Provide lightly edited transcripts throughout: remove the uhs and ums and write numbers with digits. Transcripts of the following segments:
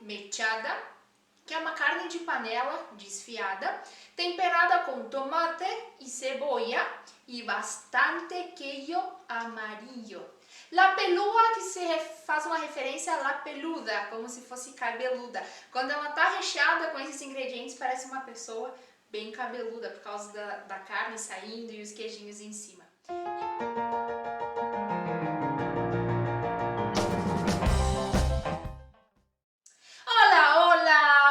mechada, que é uma carne de panela desfiada, temperada com tomate e cebolla e bastante queijo amarillo. La pelúa, que faz uma referência a la peluda, como se fosse cabeluda. Quando ela está recheada com esses ingredientes, parece uma pessoa bem cabeluda, por causa da carne saindo e os queijinhos em cima.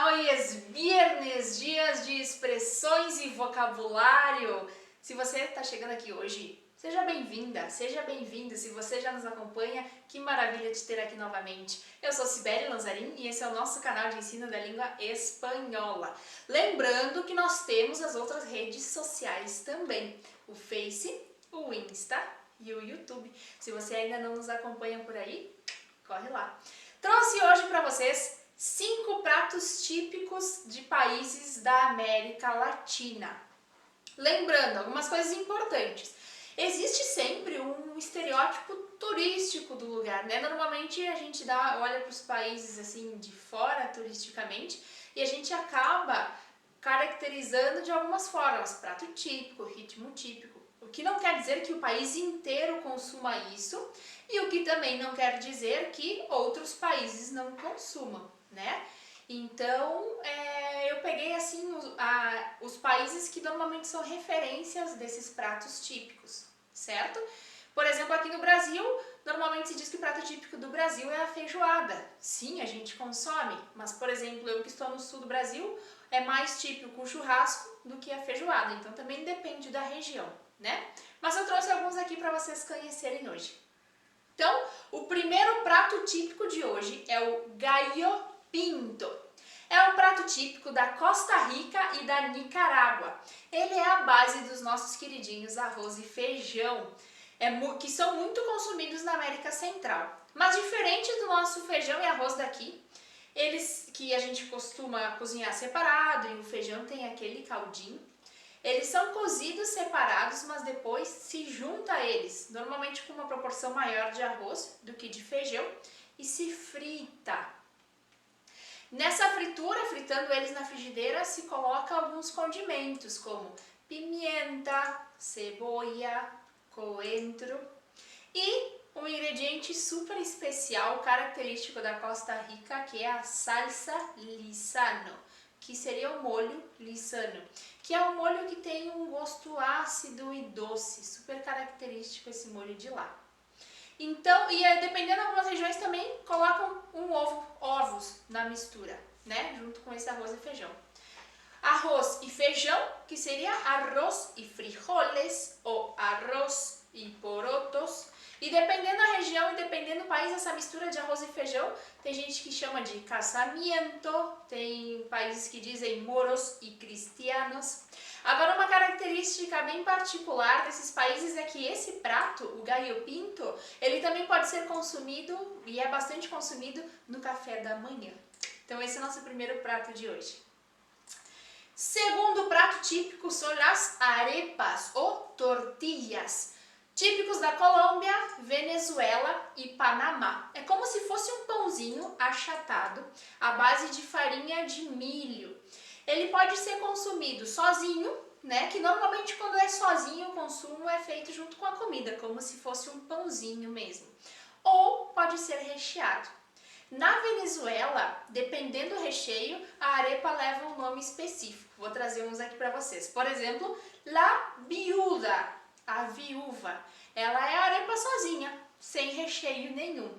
Hoje é viernes, dias de expressões e vocabulário. Se você está chegando aqui hoje, seja bem-vinda, seja bem-vindo. Se você já nos acompanha, que maravilha te ter aqui novamente. Eu sou Sibeli Lanzarin e esse é o nosso canal de ensino da língua espanhola. Lembrando que nós temos as outras redes sociais também, o Face, o Insta e o YouTube. Se você ainda não nos acompanha por aí, corre lá. Trouxe hoje para vocês 5 pratos típicos de países da América Latina. Lembrando, algumas coisas importantes. Existe sempre um estereótipo turístico do lugar, né? Normalmente a gente olha para os países assim de fora turisticamente e a gente acaba caracterizando de algumas formas, prato típico, ritmo típico. O que não quer dizer que o país inteiro consuma isso e o que também não quer dizer que outros países não consumam, né? Então, eu peguei assim os países que normalmente são referências desses pratos típicos, certo? Por exemplo, aqui no Brasil, normalmente se diz que o prato típico do Brasil é a feijoada. Sim, a gente consome, mas, por exemplo, eu que estou no sul do Brasil, é mais típico o churrasco do que a feijoada, então também depende da região, né? Mas eu trouxe alguns aqui para vocês conhecerem hoje. Então, o primeiro prato típico de hoje é o gallo pinto. É um prato típico da Costa Rica e da Nicarágua. Ele é a base dos nossos queridinhos arroz e feijão, que são muito consumidos na América Central. Mas diferente do nosso feijão e arroz daqui, eles que a gente costuma cozinhar separado e o feijão tem aquele caldinho, eles são cozidos separados, mas depois se junta a eles, normalmente com uma proporção maior de arroz do que de feijão, e se frita. Nessa fritura, fritando eles na frigideira, se coloca alguns condimentos como pimenta, cebola, coentro e um ingrediente super especial, característico da Costa Rica, que é a salsa lisano, que seria o molho lisano, que é um molho que tem um gosto ácido e doce, super característico esse molho de lá. Então, dependendo de algumas regiões também colocam ovos na mistura, né, junto com esse arroz e feijão. Arroz e feijão, que seria arroz e frijoles ou arroz e porotos. E dependendo da região e dependendo do país, essa mistura de arroz e feijão, tem gente que chama de casamiento, tem países que dizem moros e cristianos. Agora, uma característica bem particular desses países é que esse prato, o gallo pinto, ele também pode ser consumido e é bastante consumido no café da manhã. Então esse é o nosso primeiro prato de hoje. Segundo prato típico são as arepas ou tortillas, típicos da Colômbia, Venezuela e Panamá. É como se fosse um pãozinho achatado à base de farinha de milho. Ele pode ser consumido sozinho, né? Que normalmente quando é sozinho o consumo é feito junto com a comida, como se fosse um pãozinho mesmo. Ou pode ser recheado. Na Venezuela, dependendo do recheio, a arepa leva um nome específico. Vou trazer uns aqui para vocês. Por exemplo, la viuda, a viúva. Ela é a arepa sozinha, sem recheio nenhum.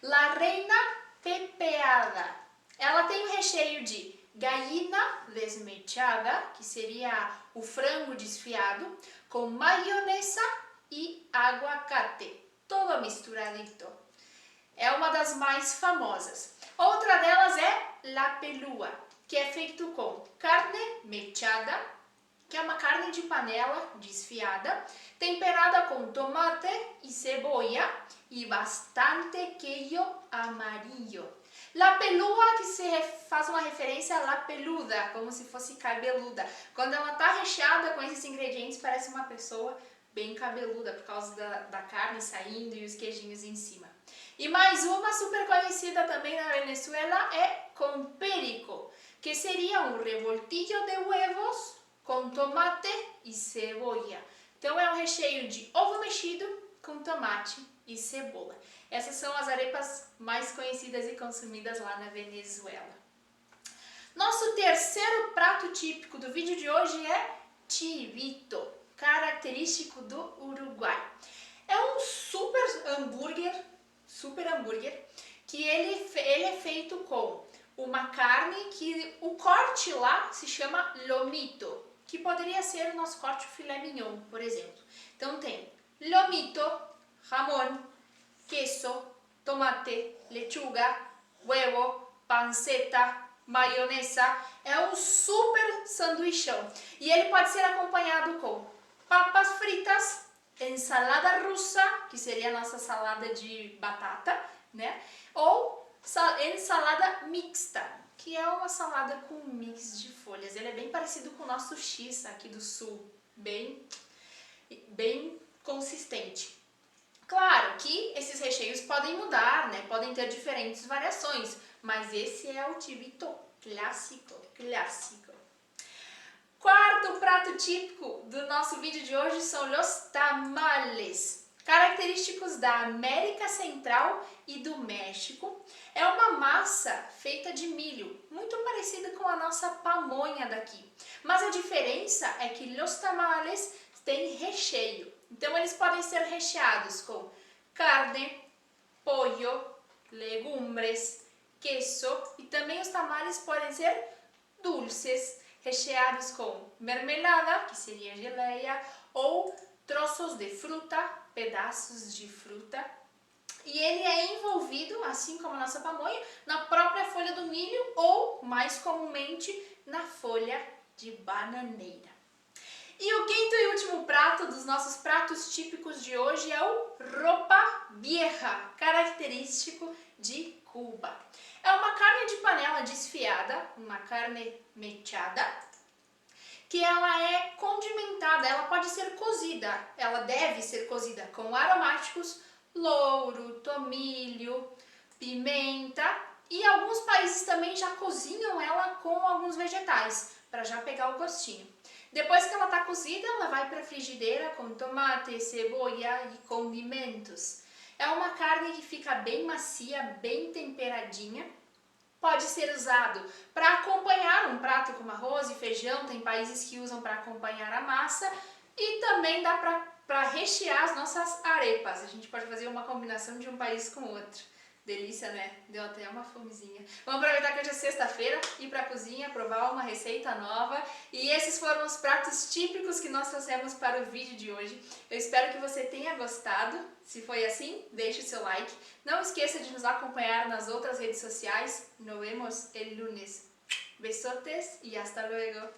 La reina pepeada. Ela tem o recheio de gallina desmechada, que seria o frango desfiado, com maionesa e aguacate, todo misturadito. É uma das mais famosas. Outra delas é la pelúa, que é feito com carne mechada, que é uma carne de panela desfiada, temperada com tomate e cebolla e bastante queijo amarillo. La pelúa, que faz uma referência a la peluda, como se fosse cabeluda. Quando ela está recheada com esses ingredientes, parece uma pessoa bem cabeluda, por causa da carne saindo e os queijinhos em cima. E mais uma super conhecida também na Venezuela é com perico, que seria um revoltillo de huevos com tomate e cebola. Então é um recheio de ovo mexido com tomate e cebola. Essas são as arepas mais conhecidas e consumidas lá na Venezuela. Nosso terceiro prato típico do vídeo de hoje é chivito, característico do Uruguai. É um super hambúrguer, que ele é feito com uma carne que o corte lá se chama lomito, que poderia ser o nosso corte filé mignon, por exemplo. Então tem lomito, jamón, queso, tomate, lechuga, huevo, panceta, maionesa. É um super sanduichão. E ele pode ser acompanhado com papas fritas, ensalada russa, que seria a nossa salada de batata, né? Ou ensalada mixta, que é uma salada com um mix de folhas. Ele é bem parecido com o nosso X aqui do sul, bem consistente. Claro que esses recheios podem mudar, né? Podem ter diferentes variações, mas esse é o chivito clássico. Quarto prato típico do nosso vídeo de hoje são os tamales, característicos da América Central e do México. É uma massa feita de milho, muito parecida com a nossa pamonha daqui. Mas a diferença é que os tamales têm recheio. Então eles podem ser recheados com carne, pollo, legumes, queso, e também os tamales podem ser dulces, recheados com mermelada, que seria geleia, ou troços de fruta, pedaços de fruta. E ele é envolvido, assim como a nossa pamonha, na própria folha do milho ou, mais comumente, na folha de bananeira. E o quinto e último prato dos nossos pratos típicos de hoje é o ropa vieja, característico de Cuba. É uma carne de panela desfiada, uma carne mechada, que ela é condimentada, ela pode ser cozida, ela deve ser cozida com aromáticos, louro, tomilho, pimenta, e alguns países também já cozinham ela com alguns vegetais, para já pegar o gostinho. Depois que ela está cozida, ela vai para a frigideira com tomate, cebola e condimentos. É uma carne que fica bem macia, bem temperadinha. Pode ser usado para acompanhar um prato como arroz e feijão, tem países que usam para acompanhar a massa, e também dá para rechear as nossas arepas. A gente pode fazer uma combinação de um país com o outro. Delícia, né? Deu até uma fomezinha. Vamos aproveitar que hoje é sexta-feira, ir para a cozinha, provar uma receita nova. E esses foram os pratos típicos que nós trouxemos para o vídeo de hoje. Eu espero que você tenha gostado. Se foi assim, deixe o seu like. Não esqueça de nos acompanhar nas outras redes sociais. Nos vemos el lunes. Besotes e hasta luego.